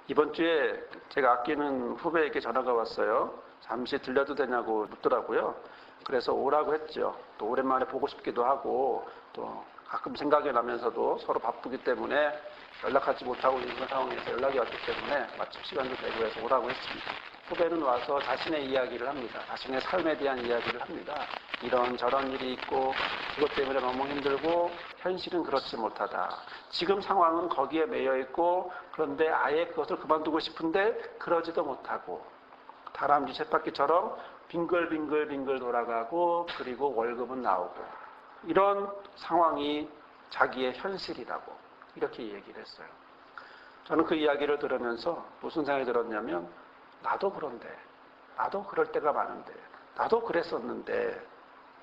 이번 주에 제가 아끼는 후배에게 전화가 왔어요. 잠시 들려도 되냐고 묻더라고요. 그래서 오라고 했죠. 또 오랜만에 보고 싶기도 하고 또 가끔 생각이 나면서도 서로 바쁘기 때문에 연락하지 못하고 있는 상황에서 연락이 왔기 때문에 마침 시간도 되고 해서 오라고 했습니다. 후배는 와서 자신의 이야기를 합니다. 자신의 삶에 대한 이야기를 합니다. 이런저런 일이 있고 그것 때문에 너무 힘들고 현실은 그렇지 못하다. 지금 상황은 거기에 매여 있고 그런데 아예 그것을 그만두고 싶은데 그러지도 못하고 다람쥐 쳇바퀴처럼 빙글빙글 돌아가고 그리고 월급은 나오고 이런 상황이 자기의 현실이라고 이렇게 얘기를 했어요. 저는 그 이야기를 들으면서 무슨 생각이 들었냐면 나도 그런데 나도 그럴 때가 많은데 나도 그랬었는데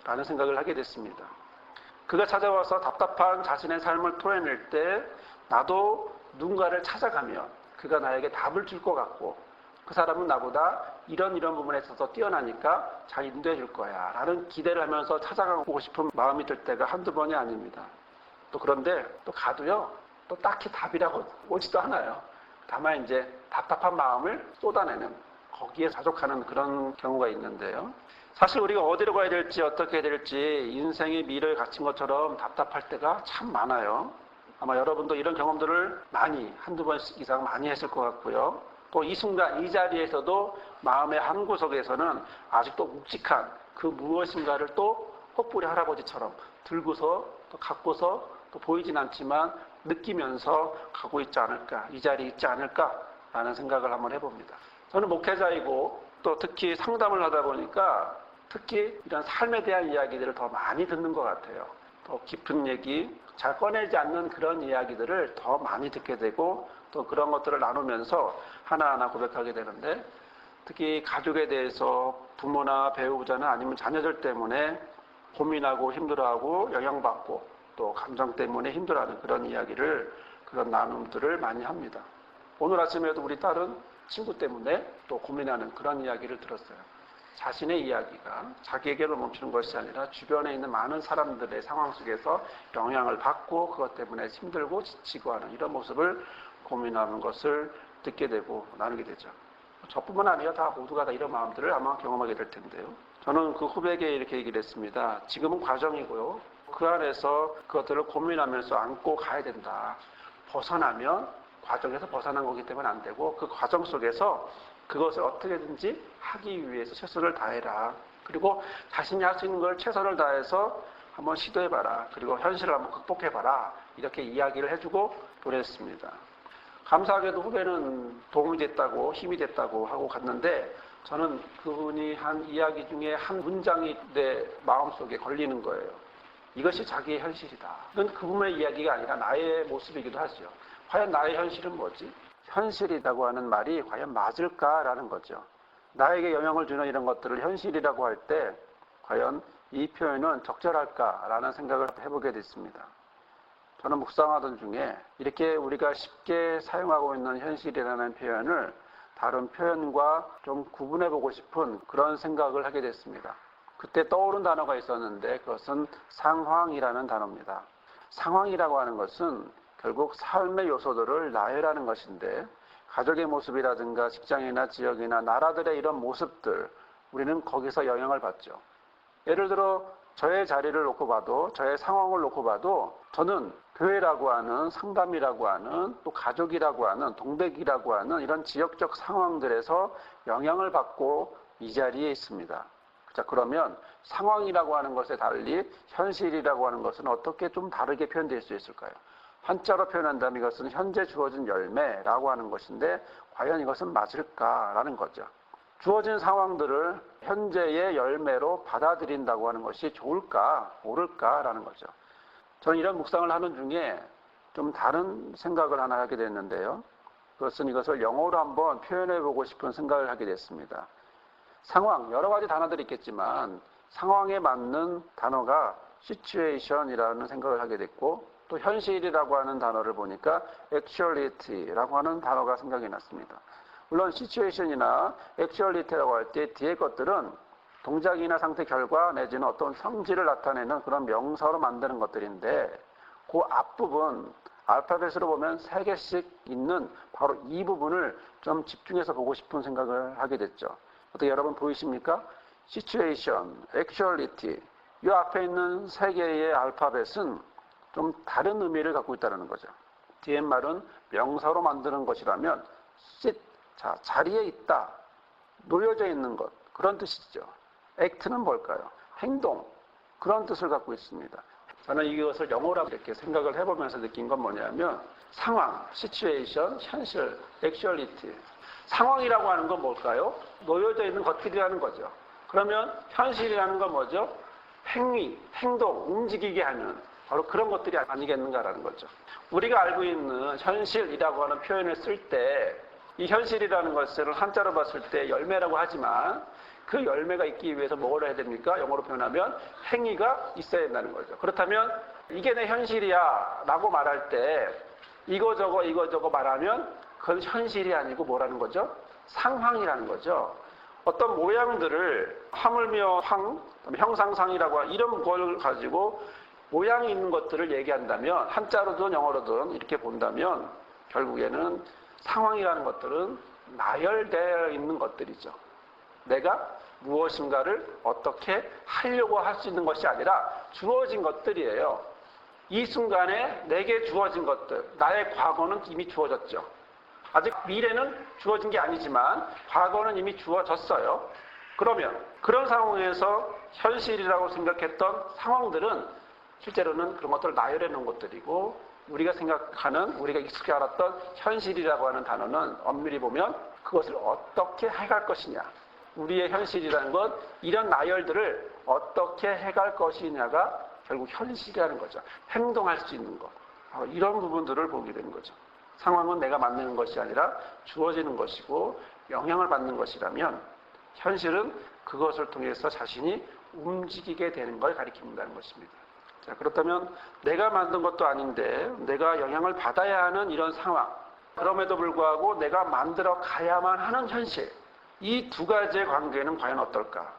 라는 생각을 하게 됐습니다. 그가 찾아와서 답답한 자신의 삶을 토해낼 때 나도 누군가를 찾아가면 그가 나에게 답을 줄 것 같고 그 사람은 나보다 이런 부분에 있어서 뛰어나니까 잘 인도해 줄 거야 라는 기대를 하면서 찾아가고 싶은 마음이 들 때가 한두 번이 아닙니다. 또 그런데 또 가도요 또 딱히 답이라고 오지도 않아요. 다만 이제 답답한 마음을 쏟아내는 거기에 자족하는 그런 경우가 있는데요. 사실 우리가 어디로 가야 될지 어떻게 해야 될지 인생의 미래를 갖춘 것처럼 답답할 때가 참 많아요. 아마 여러분도 이런 경험들을 한두 번 이상 많이 했을 것 같고요. 또 이 순간 이 자리에서도 마음의 한 구석에서는 아직도 묵직한 그 무엇인가를 또 헛부리 할아버지처럼 들고서 또 갖고서 또 보이진 않지만 느끼면서 가고 있지 않을까, 이 자리에 있지 않을까라는 생각을 한번 해봅니다. 저는 목회자이고 또 특히 상담을 하다 보니까 특히 이런 삶에 대한 이야기들을 더 많이 듣는 것 같아요. 더 깊은 얘기, 잘 꺼내지 않는 그런 이야기들을 더 많이 듣게 되고 또 그런 것들을 나누면서 하나하나 고백하게 되는데 특히 가족에 대해서 부모나 배우자나 아니면 자녀들 때문에 고민하고 힘들어하고 영향받고 또 감정 때문에 힘들어하는 그런 이야기를 그런 나눔들을 많이 합니다. 오늘 아침에도 우리 딸은 친구 때문에 또 고민하는 그런 이야기를 들었어요. 자신의 이야기가 자기에게로 멈추는 것이 아니라 주변에 있는 많은 사람들의 상황 속에서 영향을 받고 그것 때문에 힘들고 지치고 하는 이런 모습을 고민하는 것을 듣게 되고 나누게 되죠. 저뿐만 아니라 다 모두가 다 이런 마음들을 아마 경험하게 될 텐데요. 저는 그 후배에게 이렇게 얘기를 했습니다. 지금은 과정이고요. 그 안에서 그것들을 고민하면서 안고 가야 된다. 벗어나면 과정에서 벗어난 거기 때문에 안 되고 그 과정 속에서 그것을 어떻게든지 하기 위해서 최선을 다해라. 그리고 자신이 할 수 있는 걸 최선을 다해서 한번 시도해봐라. 그리고 현실을 한번 극복해봐라. 이렇게 이야기를 해주고 보냈습니다. 감사하게도 후배는 도움이 됐다고 힘이 됐다고 하고 갔는데 저는 그분이 한 이야기 중에 한 문장이 내 마음속에 걸리는 거예요. 이것이 자기의 현실이다. 이건 그분의 이야기가 아니라 나의 모습이기도 하죠. 과연 나의 현실은 뭐지? 현실이라고 하는 말이 과연 맞을까라는 거죠. 나에게 영향을 주는 이런 것들을 현실이라고 할 때 과연 이 표현은 적절할까라는 생각을 해보게 됐습니다. 저는 묵상하던 중에 이렇게 우리가 쉽게 사용하고 있는 현실이라는 표현을 다른 표현과 좀 구분해보고 싶은 그런 생각을 하게 됐습니다. 그때 떠오른 단어가 있었는데 그것은 상황이라는 단어입니다. 상황이라고 하는 것은 결국 삶의 요소들을 나열하는 것인데 가족의 모습이라든가 직장이나 지역이나 나라들의 이런 모습들 우리는 거기서 영향을 받죠. 예를 들어 저의 자리를 놓고 봐도 저의 상황을 놓고 봐도 저는 교회라고 하는 상담이라고 하는 또 가족이라고 하는 동백이라고 하는 이런 지역적 상황들에서 영향을 받고 이 자리에 있습니다. 자, 그러면 상황이라고 하는 것에 달리 현실이라고 하는 것은 어떻게 좀 다르게 표현될 수 있을까요? 한자로 표현한다면 이것은 현재 주어진 열매라고 하는 것인데 과연 이것은 맞을까라는 거죠. 주어진 상황들을 현재의 열매로 받아들인다고 하는 것이 좋을까 옳을까라는 거죠. 저는 이런 묵상을 하는 중에 좀 다른 생각을 하나 하게 됐는데요. 그것은 이것을 영어로 한번 표현해보고 싶은 생각을 하게 됐습니다. 상황, 여러 가지 단어들이 있겠지만 상황에 맞는 단어가 situation이라는 생각을 하게 됐고 또 현실이라고 하는 단어를 보니까 actuality라고 하는 단어가 생각이 났습니다. 물론 situation이나 actuality라고 할 때 뒤에 것들은 동작이나 상태 결과 내지는 어떤 성질을 나타내는 그런 명사로 만드는 것들인데 그 앞부분 알파벳으로 보면 3개씩 있는 바로 이 부분을 좀 집중해서 보고 싶은 생각을 하게 됐죠. 어떻게 여러분 보이십니까? situation, actuality. 이 앞에 있는 3개의 알파벳은 좀 다른 의미를 갖고 있다는 거죠. 뒤에 말은 명사로 만드는 것이라면 sit, 자, 자리에 있다, 놓여져 있는 것, 그런 뜻이죠. act는 뭘까요? 행동, 그런 뜻을 갖고 있습니다. 저는 이것을 영어라고 이렇게 생각을 해보면서 느낀 건 뭐냐면 상황, situation, 현실, actuality. 상황이라고 하는 건 뭘까요? 놓여져 있는 것들이라는 거죠. 그러면 현실이라는 건 뭐죠? 행위, 행동, 움직이게 하는 바로 그런 것들이 아니겠는가라는 거죠. 우리가 알고 있는 현실이라고 하는 표현을 쓸 때 이 현실이라는 것을 한자로 봤을 때 열매라고 하지만 그 열매가 있기 위해서 뭘 해야 됩니까? 영어로 표현하면 행위가 있어야 된다는 거죠. 그렇다면 이게 내 현실이야 라고 말할 때 이거저거 말하면 그건 현실이 아니고 뭐라는 거죠? 상황이라는 거죠. 어떤 모양들을 하물며 형상상이라고 하는 이런 걸 가지고 모양이 있는 것들을 얘기한다면 한자로든 영어로든 이렇게 본다면 결국에는 상황이라는 것들은 나열되어 있는 것들이죠. 내가 무엇인가를 어떻게 하려고 할 수 있는 것이 아니라 주어진 것들이에요. 이 순간에 내게 주어진 것들, 나의 과거는 이미 주어졌죠. 아직 미래는 주어진 게 아니지만 과거는 이미 주어졌어요. 그러면 그런 상황에서 현실이라고 생각했던 상황들은 실제로는 그런 것들을 나열해 놓은 것들이고 우리가 생각하는, 우리가 익숙히 알았던 현실이라고 하는 단어는 엄밀히 보면 그것을 어떻게 해갈 것이냐. 우리의 현실이라는 것, 이런 나열들을 어떻게 해갈 것이냐가 결국 현실이라는 거죠. 행동할 수 있는 것. 이런 부분들을 보게 되는 거죠. 상황은 내가 만드는 것이 아니라 주어지는 것이고 영향을 받는 것이라면 현실은 그것을 통해서 자신이 움직이게 되는 걸 가리킨다는 것입니다. 자, 그렇다면 내가 만든 것도 아닌데 내가 영향을 받아야 하는 이런 상황, 그럼에도 불구하고 내가 만들어 가야만 하는 현실, 이 두 가지의 관계는 과연 어떨까?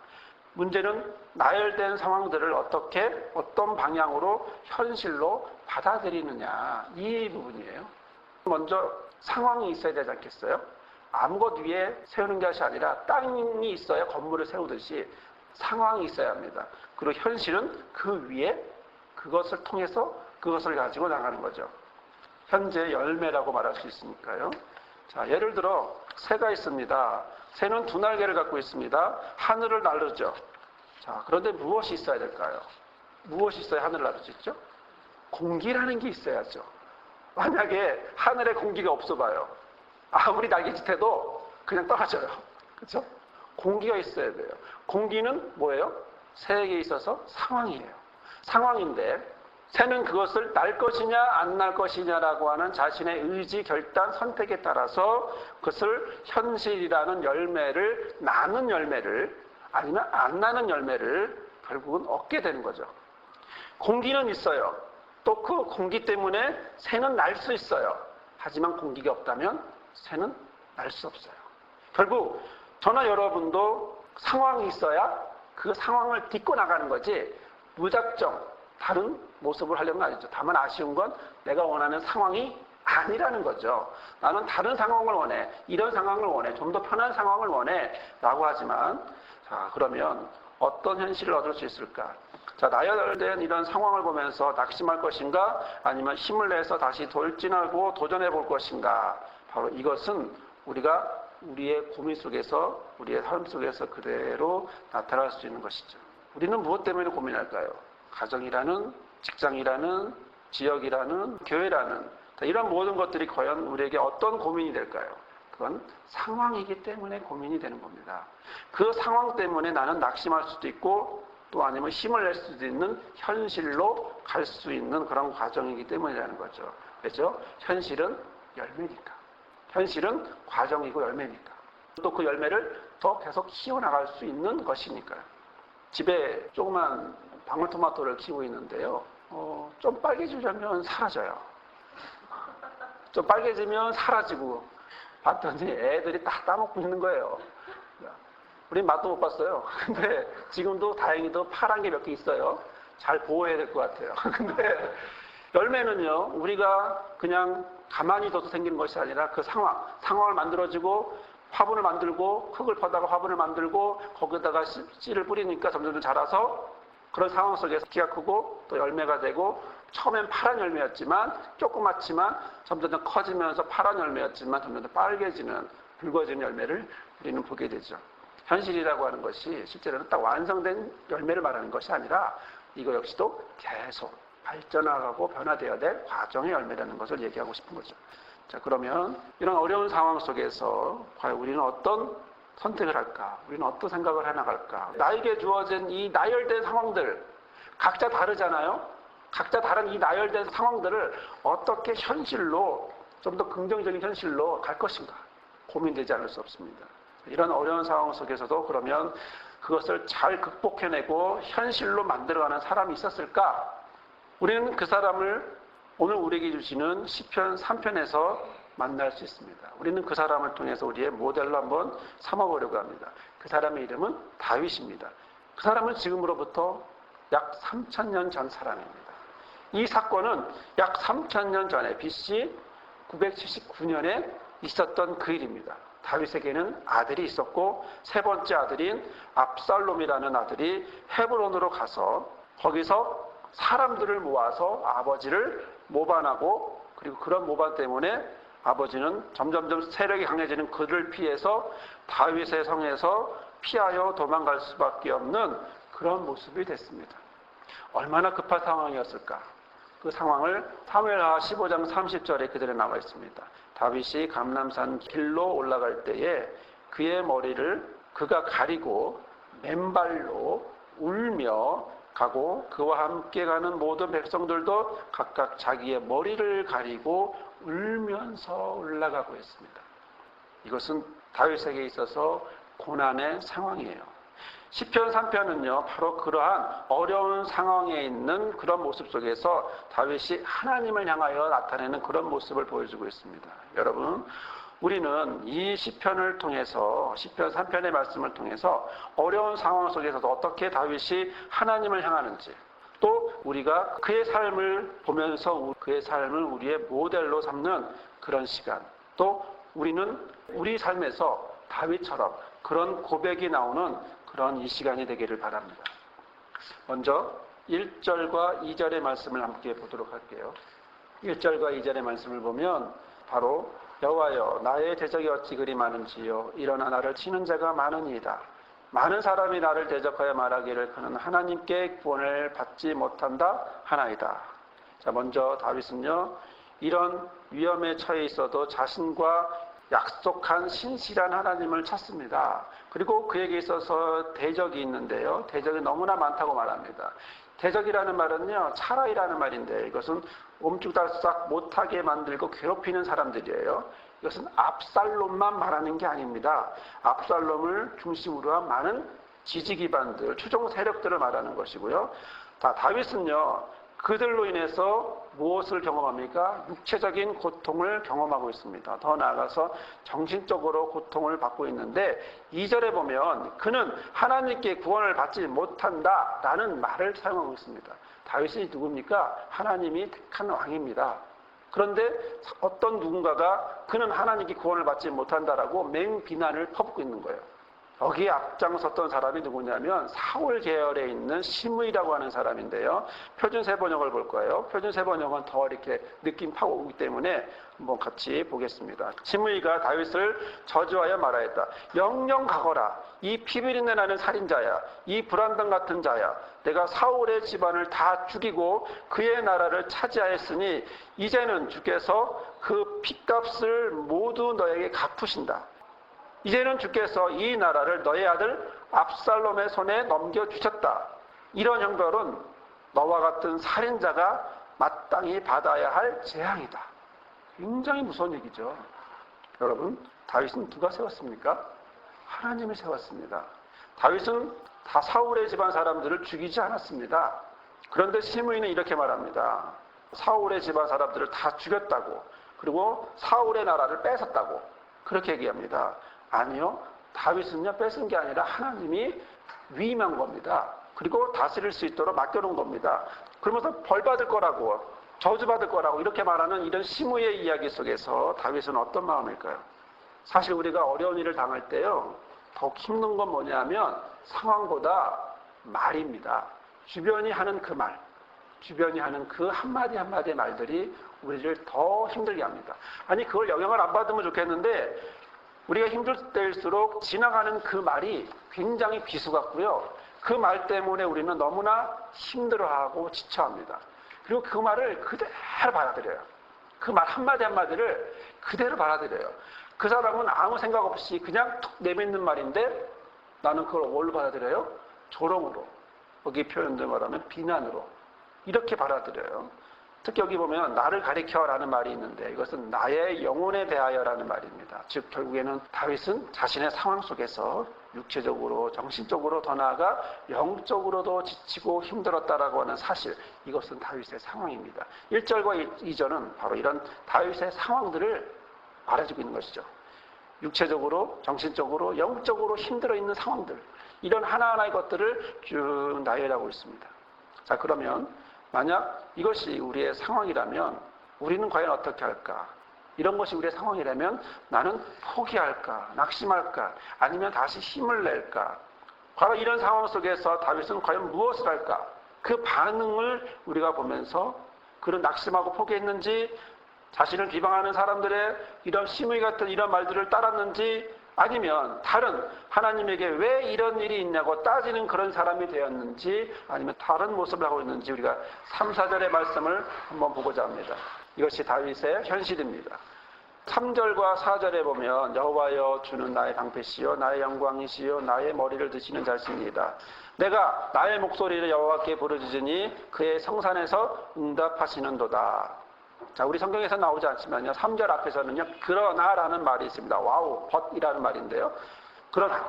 문제는 나열된 상황들을 어떻게 어떤 방향으로 현실로 받아들이느냐, 이 부분이에요. 먼저 상황이 있어야 되지 않겠어요? 아무것 위에 세우는 것이 아니라 땅이 있어야 건물을 세우듯이 상황이 있어야 합니다. 그리고 현실은 그 위에 그것을 통해서 그것을 가지고 나가는 거죠. 현재 열매라고 말할 수 있으니까요. 자, 예를 들어 새가 있습니다. 새는 2날개를 갖고 있습니다. 하늘을 나르죠. 자, 그런데 무엇이 있어야 될까요? 무엇이 있어야 하늘을 나를 수 있죠? 공기라는 게 있어야죠. 만약에 하늘에 공기가 없어 봐요. 아무리 날개짓해도 그냥 떨어져요. 그렇죠? 공기가 있어야 돼요. 공기는 뭐예요? 새에게 있어서 상황이에요. 상황인데 새는 그것을 날 것이냐 안 날 것이냐라고 하는 자신의 의지, 결단, 선택에 따라서 그것을 현실이라는 열매를, 나는 열매를 아니면 안 나는 열매를 결국은 얻게 되는 거죠. 공기는 있어요. 또 그 공기 때문에 새는 날 수 있어요. 하지만 공기가 없다면 새는 날 수 없어요. 결국 저나 여러분도 상황이 있어야 그 상황을 딛고 나가는 거지 무작정 다른 모습을 하려는 건 아니죠. 다만 아쉬운 건 내가 원하는 상황이 아니라는 거죠. 나는 다른 상황을 원해. 이런 상황을 원해. 좀 더 편한 상황을 원해. 라고 하지만 자, 그러면 어떤 현실을 얻을 수 있을까? 자, 나열된 이런 상황을 보면서 낙심할 것인가? 아니면 힘을 내서 다시 돌진하고 도전해 볼 것인가? 바로 이것은 우리가 우리의 고민 속에서, 우리의 삶 속에서 그대로 나타날 수 있는 것이죠. 우리는 무엇 때문에 고민할까요? 가정이라는, 직장이라는, 지역이라는, 교회라는 이런 모든 것들이 과연 우리에게 어떤 고민이 될까요? 그건 상황이기 때문에 고민이 되는 겁니다. 그 상황 때문에 나는 낙심할 수도 있고 또 아니면 힘을 낼 수도 있는 현실로 갈 수 있는 그런 과정이기 때문이라는 거죠. 그렇죠? 현실은 열매니까. 현실은 과정이고 열매니까. 또 그 열매를 더 계속 키워나갈 수 있는 것이니까요. 집에 조그만 방울토마토를 키우고 있는데요. 좀 빨개지려면 사라져요. 좀 빨개지면 사라지고 봤더니 애들이 다 따먹고 있는 거예요. 우린 맛도 못 봤어요. 근데 지금도 다행히도 파란 게 몇 개 있어요. 잘 보호해야 될 것 같아요. 근데 열매는요, 우리가 그냥 가만히 둬서 생기는 것이 아니라 그 상황을 만들어지고 화분을 만들고 흙을 퍼다가 화분을 만들고 거기다가 씨를 뿌리니까 점점 자라서 그런 상황 속에서 키가 크고 또 열매가 되고 처음엔 파란 열매였지만 조그맣지만 점점 커지면서 파란 열매였지만 점점 빨개지는 붉어지는 열매를 우리는 보게 되죠. 현실이라고 하는 것이 실제로는 딱 완성된 열매를 말하는 것이 아니라 이거 역시도 계속 발전하고 변화되어야 될 과정의 열매라는 것을 얘기하고 싶은 거죠. 자, 그러면 이런 어려운 상황 속에서 과연 우리는 어떤 선택을 할까? 우리는 어떤 생각을 해나갈까? 나에게 주어진 이 나열된 상황들, 각자 다르잖아요? 각자 다른 이 나열된 상황들을 어떻게 현실로, 좀 더 긍정적인 현실로 갈 것인가? 고민되지 않을 수 없습니다. 이런 어려운 상황 속에서도 그러면 그것을 잘 극복해내고 현실로 만들어가는 사람이 있었을까? 우리는 그 사람을 오늘 우리에게 주시는 시편 3편에서 만날 수 있습니다. 우리는 그 사람을 통해서 우리의 모델로 한번 삼아보려고 합니다. 그 사람의 이름은 다윗입니다. 그 사람은 지금으로부터 약 3,000년 전 사람입니다. 이 사건은 약 3,000년 전에 BC 979년에 있었던 그 일입니다. 다윗에게는 아들이 있었고 세 번째 아들인 압살롬이라는 아들이 헤브론으로 가서 거기서 사람들을 모아서 아버지를 모반하고, 그리고 그런 모반 때문에 아버지는 점점점 세력이 강해지는 그를 피해서 다윗의 성에서 피하여 도망갈 수밖에 없는 그런 모습이 됐습니다. 얼마나 급한 상황이었을까? 그 상황을 사무엘하 15장 30절에 그대로 나와 있습니다. 다윗이 감람산 길로 올라갈 때에 그의 머리를 그가 가리고 맨발로 울며 가고 그와 함께 가는 모든 백성들도 각각 자기의 머리를 가리고 울면서 올라가고 있습니다. 이것은 다윗에게 있어서 고난의 상황이에요. 시편 3편은요, 바로 그러한 어려운 상황에 있는 그런 모습 속에서 다윗이 하나님을 향하여 나타내는 그런 모습을 보여주고 있습니다. 여러분, 우리는 이 시편을 통해서, 시편 3편의 말씀을 통해서 어려운 상황 속에서도 어떻게 다윗이 하나님을 향하는지, 또 우리가 그의 삶을 보면서 그의 삶을 우리의 모델로 삼는 그런 시간, 또 우리는 우리 삶에서 다윗처럼 그런 고백이 나오는 그런 이 시간이 되기를 바랍니다. 먼저 1절과 2절의 말씀을 함께 보도록 할게요. 1절과 2절의 말씀을 보면 바로 여호와여 나의 대적이 어찌 그리 많은지요 일어나 나를 치는 자가 많으니이다. 많은 사람이 나를 대적하여 말하기를 그는 하나님께 구원을 받지 못한다 하나이다. 자, 먼저 다윗은요, 이런 위험에 처해 있어도 자신과 약속한 신실한 하나님을 찾습니다. 그리고 그에게 있어서 대적이 있는데요, 대적이 너무나 많다고 말합니다. 대적이라는 말은요, 차라이라는 말인데 이것은 옴쭉달싹 못하게 만들고 괴롭히는 사람들이에요. 이것은 압살롬만 말하는 게 아닙니다. 압살롬을 중심으로 한 많은 지지 기반들, 추종 세력들을 말하는 것이고요. 다윗은요, 그들로 인해서 무엇을 경험합니까? 육체적인 고통을 경험하고 있습니다. 더 나아가서 정신적으로 고통을 받고 있는데 2절에 보면 그는 하나님께 구원을 받지 못한다라는 말을 사용하고 있습니다. 다윗이 누굽니까? 하나님이 택한 왕입니다. 그런데 어떤 누군가가 그는 하나님께 구원을 받지 못한다라고 맹비난을 퍼붓고 있는 거예요. 여기에 앞장섰던 사람이 누구냐면 사울 계열에 있는 시므이라고 하는 사람인데요. 표준세 번역을 볼 거예요. 표준세 번역은 더 이렇게 느낌 파고 오기 때문에 한번 같이 보겠습니다. 시므이가 다윗을 저주하여 말하였다. 영영 가거라. 이 피비린내 나는 살인자야. 이 불안당 같은 자야. 내가 사울의 집안을 다 죽이고 그의 나라를 차지하였으니 이제는 주께서 그 핏값을 모두 너에게 갚으신다. 이제는 주께서 이 나라를 너의 아들 압살롬의 손에 넘겨주셨다. 이런 형벌은 너와 같은 살인자가 마땅히 받아야 할 재앙이다. 굉장히 무서운 얘기죠. 여러분, 다윗은 누가 세웠습니까? 하나님이 세웠습니다. 다윗은 다 사울의 집안 사람들을 죽이지 않았습니다. 그런데 시므이는 이렇게 말합니다. 사울의 집안 사람들을 다 죽였다고, 그리고 사울의 나라를 뺏었다고 그렇게 얘기합니다. 아니요, 다윗은요, 뺏은 게 아니라 하나님이 위임한 겁니다. 그리고 다스릴 수 있도록 맡겨놓은 겁니다. 그러면서 벌 받을 거라고 저주받을 거라고 이렇게 말하는 이런 시므의 이야기 속에서 다윗은 어떤 마음일까요? 사실 우리가 어려운 일을 당할 때요, 더욱 힘든 건 뭐냐면 상황보다 말입니다. 주변이 하는 그 말, 주변이 하는 그 한마디 한마디의 말들이 우리를 더 힘들게 합니다. 아니, 그걸 영향을 안 받으면 좋겠는데 우리가 힘들 때일수록 지나가는 그 말이 굉장히 비수 같고요. 그 말 때문에 우리는 너무나 힘들어하고 지쳐합니다. 그리고 그 말을 그대로 받아들여요. 그 말 한마디 한마디를 그대로 받아들여요. 그 사람은 아무 생각 없이 그냥 툭 내뱉는 말인데 나는 그걸 뭘로 받아들여요? 조롱으로. 여기 표현된 말하면 비난으로. 이렇게 받아들여요. 특히 여기 보면 나를 가리켜라는 말이 있는데 이것은 나의 영혼에 대하여라는 말입니다. 즉 결국에는 다윗은 자신의 상황 속에서 육체적으로 정신적으로 더 나아가 영적으로도 지치고 힘들었다라고 하는 사실, 이것은 다윗의 상황입니다. 1절과 2절은 바로 이런 다윗의 상황들을 말해주고 있는 것이죠. 육체적으로 정신적으로 영적으로 힘들어 있는 상황들, 이런 하나하나의 것들을 쭉 나열하고 있습니다. 자, 그러면 만약 이것이 우리의 상황이라면 우리는 과연 어떻게 할까? 이런 것이 우리의 상황이라면 나는 포기할까? 낙심할까? 아니면 다시 힘을 낼까? 바로 이런 상황 속에서 다윗은 과연 무엇을 할까? 그 반응을 우리가 보면서 그는 낙심하고 포기했는지, 자신을 비방하는 사람들의 이런 심의 같은 이런 말들을 따랐는지, 아니면 다른 하나님에게 왜 이런 일이 있냐고 따지는 그런 사람이 되었는지, 아니면 다른 모습을 하고 있는지 우리가 3, 4절의 말씀을 한번 보고자 합니다. 이것이 다윗의 현실입니다. 3절과 4절에 보면 여호와여 주는 나의 방패시요 나의 영광이시요 나의 머리를 드시는 자신이다. 내가 나의 목소리를 여호와께 부르짖으니 그의 성산에서 응답하시는도다. 자, 우리 성경에서 나오지 않지만요, 3절 앞에서는요, 그러나라는 말이 있습니다. 와우, but이라는 말인데요. 그러나.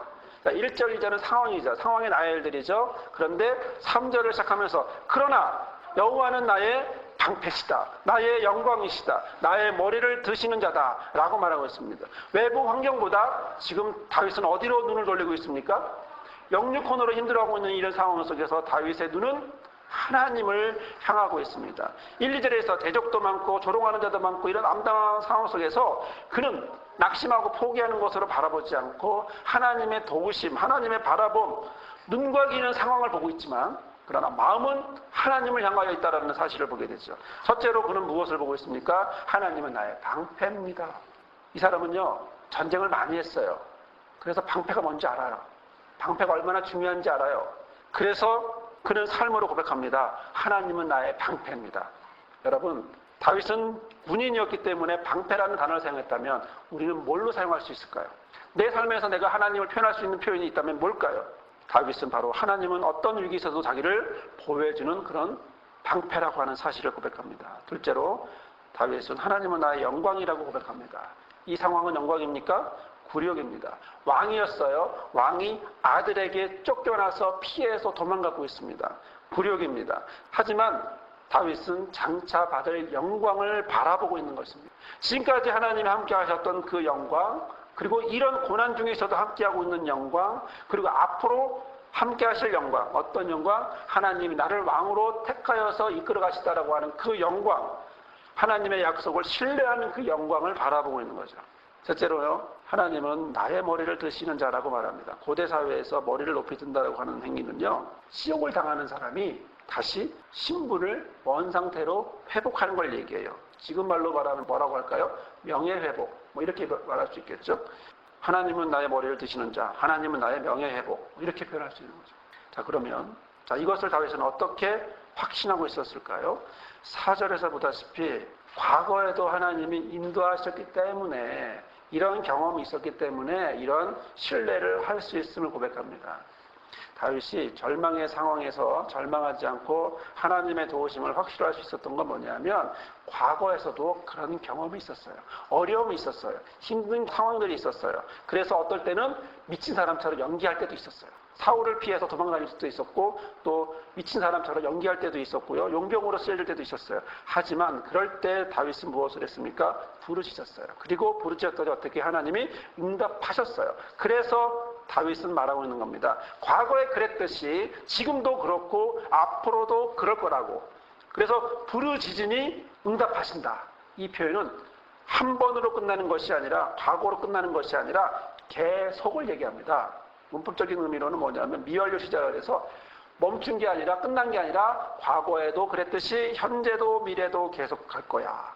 1절, 2절은 상황이죠. 상황의 나열들이죠. 그런데 3절을 시작하면서 그러나 여호와는 나의 방패시다. 나의 영광이시다. 나의 머리를 드시는 자다. 라고 말하고 있습니다. 외부 환경보다 지금 다윗은 어디로 눈을 돌리고 있습니까? 영육혼으로 힘들어하고 있는 이런 상황 속에서 다윗의 눈은 하나님을 향하고 있습니다. 1, 2절에서 대적도 많고 조롱하는 자도 많고 이런 암담한 상황 속에서 그는 낙심하고 포기하는 것으로 바라보지 않고 하나님의 도우심, 하나님의 바라봄, 눈과 귀는 상황을 보고 있지만 그러나 마음은 하나님을 향하여 있다는 사실을 보게 되죠. 첫째로 그는 무엇을 보고 있습니까? 하나님은 나의 방패입니다. 이 사람은요, 전쟁을 많이 했어요. 그래서 방패가 뭔지 알아요. 방패가 얼마나 중요한지 알아요. 그래서 그는 삶으로 고백합니다. 하나님은 나의 방패입니다. 여러분, 다윗은 군인이었기 때문에 방패라는 단어를 사용했다면 우리는 뭘로 사용할 수 있을까요? 내 삶에서 내가 하나님을 표현할 수 있는 표현이 있다면 뭘까요? 다윗은 바로 하나님은 어떤 위기에 있어도 자기를 보호해주는 그런 방패라고 하는 사실을 고백합니다. 둘째로 다윗은 하나님은 나의 영광이라고 고백합니다. 이 상황은 영광입니까? 굴욕입니다. 왕이었어요. 왕이 아들에게 쫓겨나서 피해서 도망가고 있습니다. 굴욕입니다. 하지만 다윗은 장차 받을 영광을 바라보고 있는 것입니다. 지금까지 하나님이 함께 하셨던 그 영광, 그리고 이런 고난 중에서도 함께하고 있는 영광, 그리고 앞으로 함께 하실 영광, 어떤 영광? 하나님이 나를 왕으로 택하여서 이끌어 가시다라고 하는 그 영광, 하나님의 약속을 신뢰하는 그 영광을 바라보고 있는 거죠. 셋째로요, 하나님은 나의 머리를 드시는 자라고 말합니다. 고대 사회에서 머리를 높이 든다고 하는 행위는요, 시욕을 당하는 사람이 다시 신분을 원 상태로 회복하는 걸 얘기해요. 지금 말로 말하면 뭐라고 할까요? 명예회복, 이렇게 말할 수 있겠죠. 하나님은 나의 머리를 드시는 자, 하나님은 나의 명예회복, 이렇게 표현할 수 있는 거죠. 자, 그러면 이것을 다윗은 어떻게 확신하고 있었을까요? 4절에서 보다시피 과거에도 하나님이 인도하셨기 때문에, 이런 경험이 있었기 때문에 이런 신뢰를 할 수 있음을 고백합니다. 다윗이 절망의 상황에서 절망하지 않고 하나님의 도우심을 확실할 수 있었던 건 뭐냐면, 과거에서도 그런 경험이 있었어요. 어려움이 있었어요. 힘든 상황들이 있었어요. 그래서 어떨 때는 미친 사람처럼 연기할 때도 있었어요. 사울을 피해서 도망다닐 수도 있었고, 또 미친 사람처럼 연기할 때도 있었고요. 용병으로 쓰여질 때도 있었어요. 하지만 그럴 때 다윗은 무엇을 했습니까? 부르짖었어요. 그리고 부르짖었더니 어떻게 하나님이 응답하셨어요. 그래서 다윗은 말하고 있는 겁니다. 과거에 그랬듯이 지금도 그렇고 앞으로도 그럴 거라고. 그래서 부르짖으니 응답하신다. 이 표현은 한 번으로 끝나는 것이 아니라 과거로 끝나는 것이 아니라 계속을 얘기합니다. 문법적인 의미로는 뭐냐면 미완료 시제를 해서 멈춘 게 아니라 끝난 게 아니라 과거에도 그랬듯이 현재도 미래도 계속 갈 거야.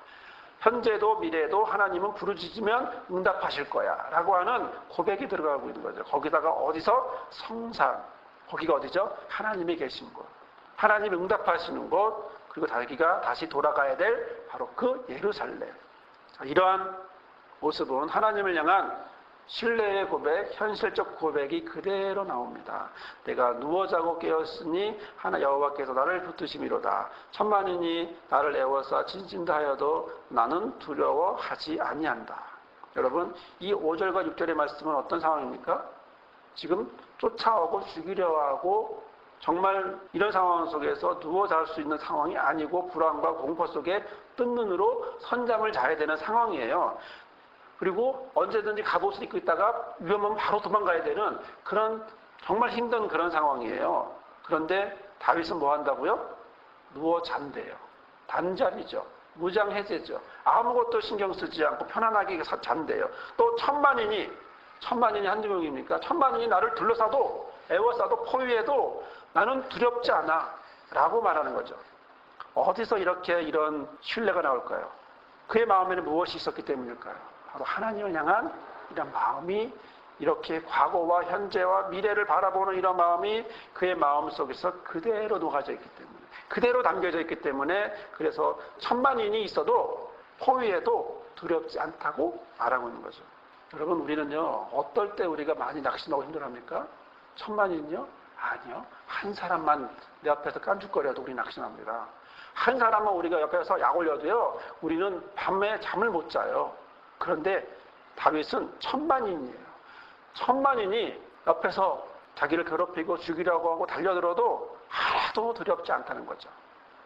현재도 미래도 하나님은 부르짖으면 응답하실 거야 라고 하는 고백이 들어가고 있는 거죠. 거기다가 어디서? 성산. 거기가 어디죠? 하나님이 계신 곳. 하나님이 응답하시는 곳. 그리고 자기가 다시 돌아가야 될 바로 그 예루살렘. 이러한 모습은 하나님을 향한 신뢰의 고백, 현실적 고백이 그대로 나옵니다. 내가 누워 자고 깨었으니 하나 여호와께서 나를 붙드심이로다. 천만인이 나를 애워싸 진진다 하여도 나는 두려워하지 아니한다. 여러분, 이 5절과 6절의 말씀은 어떤 상황입니까? 지금 쫓아오고 죽이려 하고 정말 이런 상황 속에서 누워 잘 수 있는 상황이 아니고 불안과 공포 속에 뜬 눈으로 선잠을 자야 되는 상황이에요. 그리고 언제든지 갑옷을 입고 있다가 위험하면 바로 도망가야 되는 그런 정말 힘든 그런 상황이에요. 그런데 다윗은 뭐 한다고요? 누워 잔대요. 단잠이죠. 무장해제죠. 아무것도 신경 쓰지 않고 편안하게 잔대요. 또 천만인이 한두 명입니까? 천만인이 나를 둘러싸도 애워싸도 포위해도 나는 두렵지 않아 라고 말하는 거죠. 어디서 이런 신뢰가 나올까요? 그의 마음에는 무엇이 있었기 때문일까요? 바로 하나님을 향한 이런 마음이 이렇게 과거와 현재와 미래를 바라보는 이런 마음이 그의 마음 속에서 그대로 녹아져 있기 때문에 그대로 담겨져 있기 때문에 그래서 천만인이 있어도 포위해도 두렵지 않다고 말하고 있는 거죠. 여러분 우리는요 어떨 때 우리가 많이 낙심하고 힘들어합니까? 천만인요? 아니요. 한 사람만 내 앞에서 깐죽거려도 우리 낙심합니다. 한 사람만 우리가 옆에서 약 올려도요 우리는 밤에 잠을 못 자요. 그런데 다윗은 천만인이에요. 천만인이 옆에서 자기를 괴롭히고 죽이려고 하고 달려들어도 하나도 두렵지 않다는 거죠.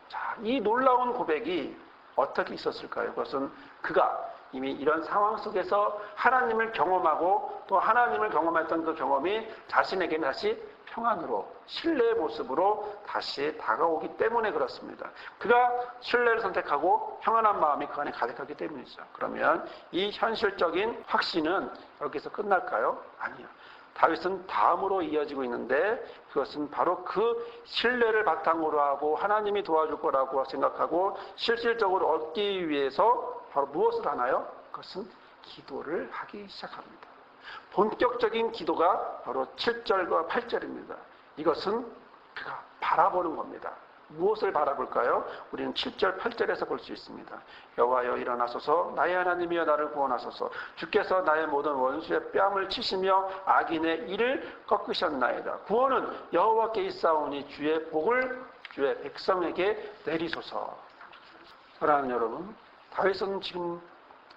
자, 이 놀라운 고백이 어떻게 있었을까요? 그것은 그가 이미 이런 상황 속에서 하나님을 경험하고 또 하나님을 경험했던 그 경험이 자신에게는 다시 평안으로 신뢰의 모습으로 다시 다가오기 때문에 그렇습니다. 그가 신뢰를 선택하고 평안한 마음이 그 안에 가득하기 때문이죠. 그러면 이 현실적인 확신은 여기서 끝날까요? 아니요. 다윗은 다음으로 이어지고 있는데 그것은 바로 그 신뢰를 바탕으로 하고 하나님이 도와줄 거라고 생각하고 실질적으로 얻기 위해서 바로 무엇을 하나요? 그것은 기도를 하기 시작합니다. 본격적인 기도가 바로 7절과 8절입니다. 이것은 그가 바라보는 겁니다. 무엇을 바라볼까요? 우리는 7절, 8절에서 볼 수 있습니다. 여호와여 일어나소서 나의 하나님이여 나를 구원하소서 주께서 나의 모든 원수의 뺨을 치시며 악인의 이를 꺾으셨나이다. 구원은 여호와께 있사오니 주의 복을 주의 백성에게 내리소서. 사랑하는 여러분, 다윗은 지금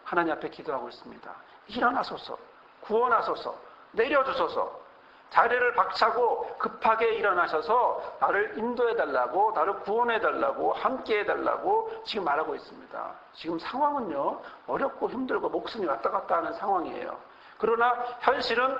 하나님 앞에 기도하고 있습니다. 일어나소서, 구원하소서, 내려주소서. 자리를 박차고 급하게 일어나셔서 나를 인도해달라고, 나를 구원해달라고, 함께해달라고 지금 말하고 있습니다. 지금 상황은요, 어렵고 힘들고 목숨이 왔다 갔다 하는 상황이에요. 그러나 현실은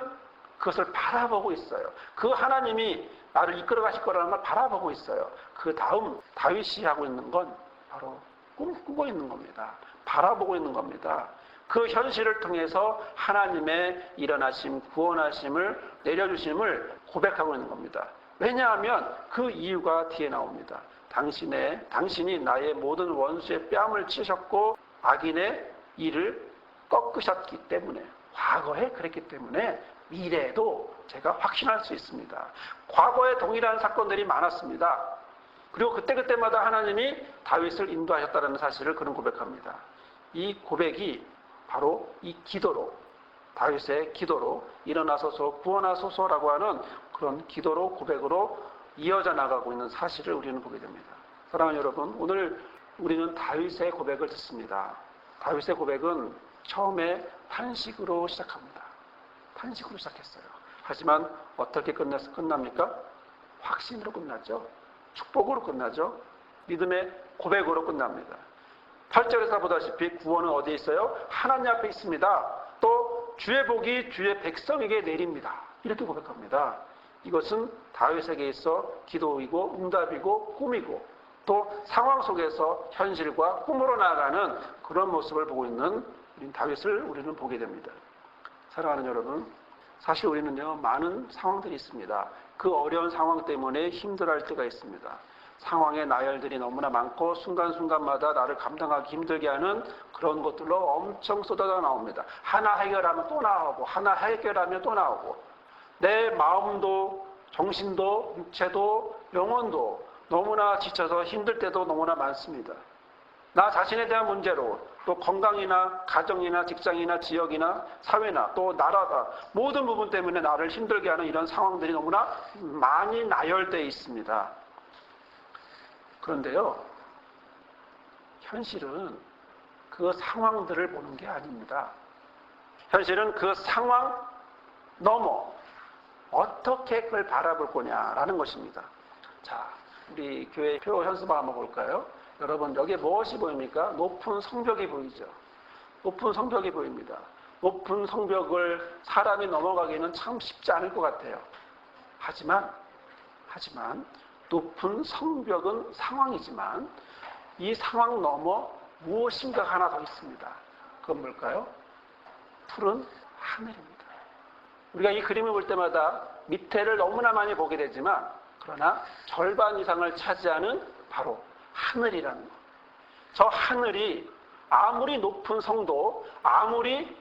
그것을 바라보고 있어요. 그 하나님이 나를 이끌어 가실 거라는 걸 바라보고 있어요. 그 다음 다윗이 하고 있는 건 바로 꿈꾸고 있는 겁니다. 바라보고 있는 겁니다. 그 현실을 통해서 하나님의 일어나심, 구원하심을, 내려주심을 고백하고 있는 겁니다. 왜냐하면 그 이유가 뒤에 나옵니다. 당신이 나의 모든 원수의 뺨을 치셨고 악인의 이를 꺾으셨기 때문에, 과거에 그랬기 때문에 미래에도 제가 확신할 수 있습니다. 과거에 동일한 사건들이 많았습니다. 그리고 그때마다 하나님이 다윗을 인도하셨다는 사실을 그는 고백합니다. 이 고백이 바로 이 기도로, 다윗의 기도로 일어나소서 구원하소서라고 하는 그런 기도로, 고백으로 이어져 나가고 있는 사실을 우리는 보게 됩니다. 사랑하는 여러분, 오늘 우리는 다윗의 고백을 듣습니다. 다윗의 고백은 처음에 탄식으로 시작합니다. 탄식으로 시작했어요. 하지만 어떻게 끝납니까? 확신으로 끝나죠. 축복으로 끝나죠. 믿음의 고백으로 끝납니다. 8절에서 보다시피 구원은 어디에 있어요? 하나님 앞에 있습니다. 또 주의 복이 주의 백성에게 내립니다. 이렇게 고백합니다. 이것은 다윗에게 있어 기도이고 응답이고 꿈이고 또 상황 속에서 현실과 꿈으로 나아가는 그런 모습을 보고 있는 다윗을 우리는 보게 됩니다. 사랑하는 여러분, 사실 우리는요, 많은 상황들이 있습니다. 그 어려운 상황 때문에 힘들어할 때가 있습니다. 상황의 나열들이 너무나 많고 순간순간마다 나를 감당하기 힘들게 하는 그런 것들로 엄청 쏟아져 나옵니다. 하나 해결하면 또 나오고 하나 해결하면 또 나오고 내 마음도 정신도 육체도 영혼도 너무나 지쳐서 힘들 때도 너무나 많습니다. 나 자신에 대한 문제로 또 건강이나 가정이나 직장이나 지역이나 사회나 또 나라가 모든 부분 때문에 나를 힘들게 하는 이런 상황들이 너무나 많이 나열되어 있습니다. 그런데요, 현실은 그 상황들을 보는 게 아닙니다. 현실은 그 상황 넘어 어떻게 그걸 바라볼 거냐라는 것입니다. 자, 우리 교회 표 현수 한번 볼까요? 여러분, 여기에 무엇이 보입니까? 높은 성벽이 보이죠. 높은 성벽이 보입니다. 높은 성벽을 사람이 넘어가기는 참 쉽지 않을 것 같아요. 하지만 높은 성벽은 상황이지만 이 상황 넘어 무엇인가 하나 더 있습니다. 그건 뭘까요? 푸른 하늘입니다. 우리가 이 그림을 볼 때마다 밑에를 너무나 많이 보게 되지만 그러나 절반 이상을 차지하는 바로 하늘이라는 것. 저 하늘이 아무리 높은 성도, 아무리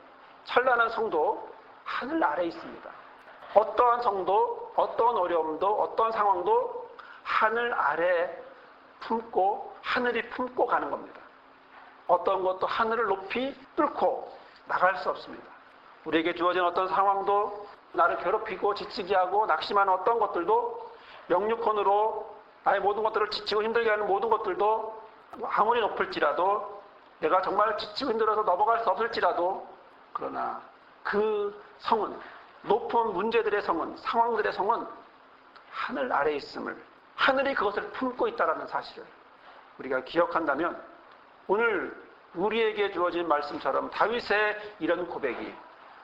찬란한 성도 하늘 아래에 있습니다. 어떠한 성도, 어떠한 어려움도, 어떠한 상황도 하늘 아래에 품고 하늘이 품고 가는 겁니다. 어떤 것도 하늘을 높이 뚫고 나갈 수 없습니다. 우리에게 주어진 어떤 상황도 나를 괴롭히고 지치게 하고 낙심하는 어떤 것들도 영육혼으로 나의 모든 것들을 지치고 힘들게 하는 모든 것들도 아무리 높을지라도 내가 정말 지치고 힘들어서 넘어갈 수 없을지라도 그러나 그 성은 높은 문제들의 성은 상황들의 성은 하늘 아래에 있음을 하늘이 그것을 품고 있다는 사실을 우리가 기억한다면 오늘 우리에게 주어진 말씀처럼 다윗의 이런 고백이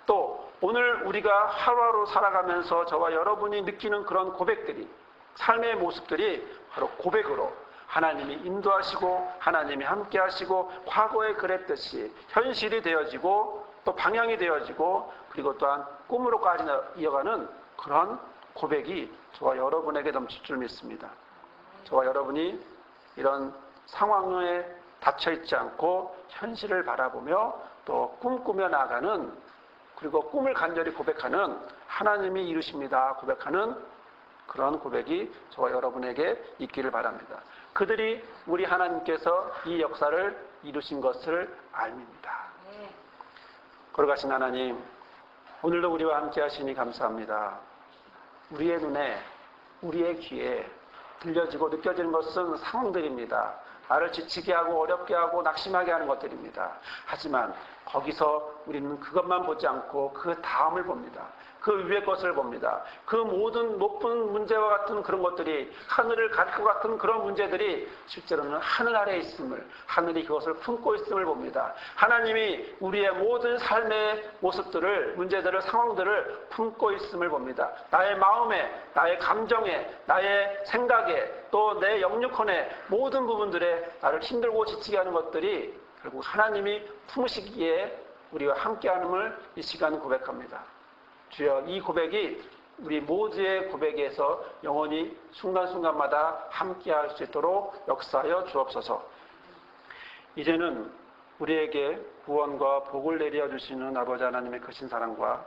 또 오늘 우리가 하루하루 살아가면서 저와 여러분이 느끼는 그런 고백들이 삶의 모습들이 바로 고백으로 하나님이 인도하시고 하나님이 함께 하시고 과거에 그랬듯이 현실이 되어지고 또 방향이 되어지고 그리고 또한 꿈으로까지 이어가는 그런 고백이 저와 여러분에게 넘칠 줄 믿습니다. 저와 여러분이 이런 상황에 닫혀있지 않고 현실을 바라보며 또 꿈꾸며 나아가는 그리고 꿈을 간절히 고백하는 하나님이 이루십니다 고백하는 그런 고백이 저와 여러분에게 있기를 바랍니다. 그들이 우리 하나님께서 이 역사를 이루신 것을 알밉니다. 걸어가신 하나님, 오늘도 우리와 함께 하시니 감사합니다. 우리의 눈에, 우리의 귀에 들려지고 느껴지는 것은 상황들입니다. 나를 지치게 하고 어렵게 하고 낙심하게 하는 것들입니다. 하지만 거기서 우리는 그것만 보지 않고 그 다음을 봅니다. 그 위의 것을 봅니다. 그 모든 높은 문제와 같은 그런 것들이 하늘을 갈 것 같은 그런 문제들이 실제로는 하늘 아래에 있음을 하늘이 그것을 품고 있음을 봅니다. 하나님이 우리의 모든 삶의 모습들을 문제들을 상황들을 품고 있음을 봅니다. 나의 마음에 나의 감정에 나의 생각에 또 내 영육혼의 모든 부분들에 나를 힘들고 지치게 하는 것들이 결국 하나님이 품으시기에 우리와 함께하는을 이 시간 고백합니다. 주여, 이 고백이 우리 모두의 고백에서 영원히 순간순간마다 함께할 수 있도록 역사하여 주옵소서. 이제는 우리에게 구원과 복을 내려 주시는 아버지 하나님의 크신 사랑과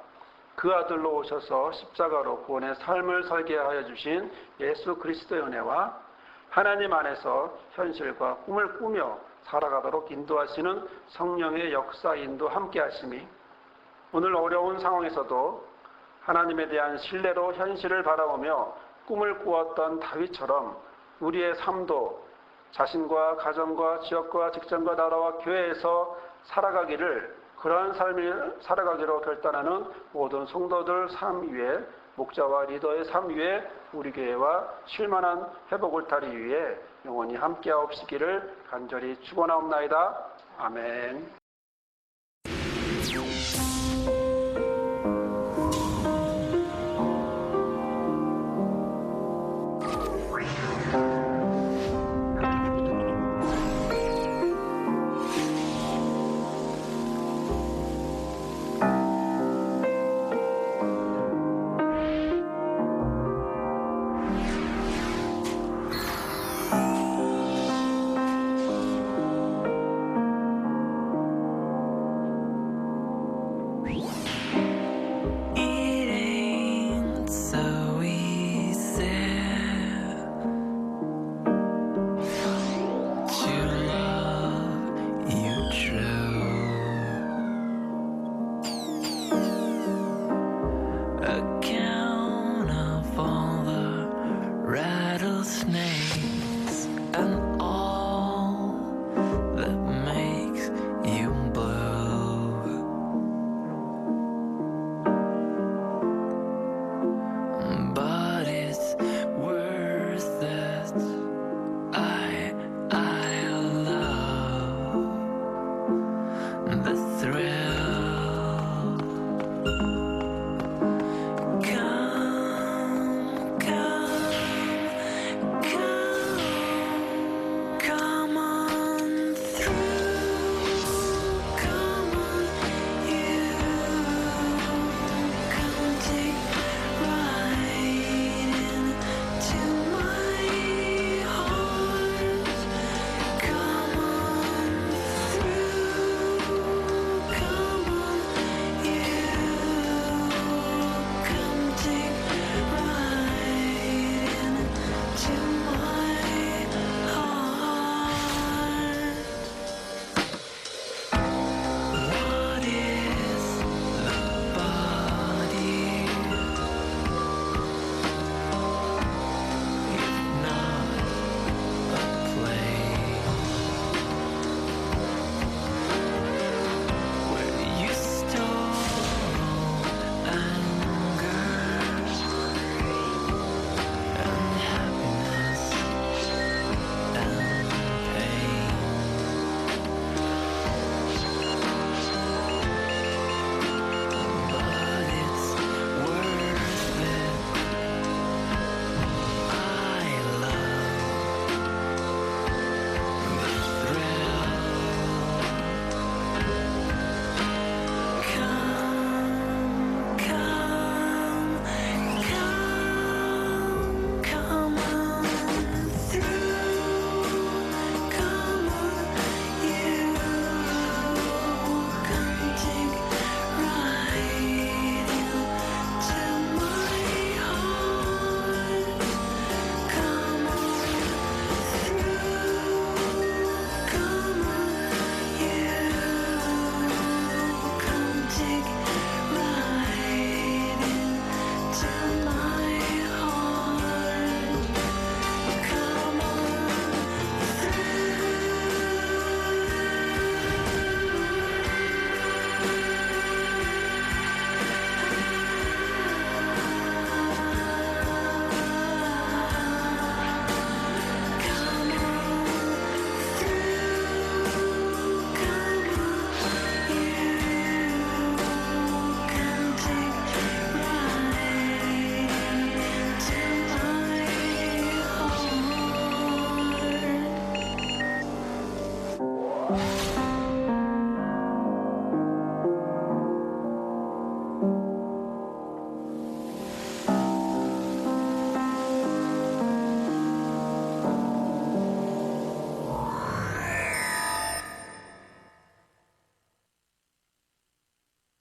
그 아들로 오셔서 십자가로 구원의 삶을 설계하여 주신 예수 그리스도의 은혜와 하나님 안에서 현실과 꿈을 꾸며 살아가도록 인도하시는 성령의 역사 인도 함께 하심이 오늘 어려운 상황에서도 하나님에 대한 신뢰로 현실을 바라보며 꿈을 꾸었던 다윗처럼 우리의 삶도 자신과 가정과 지역과 직장과 나라와 교회에서 살아가기를 그러한 삶을 살아가기로 결단하는 모든 성도들 삶 위에 목자와 리더의 삶 위에 우리 교회와 쉴만한 회복을 타리 위해 영원히 함께하옵시기를 간절히 축원하옵나이다. 아멘.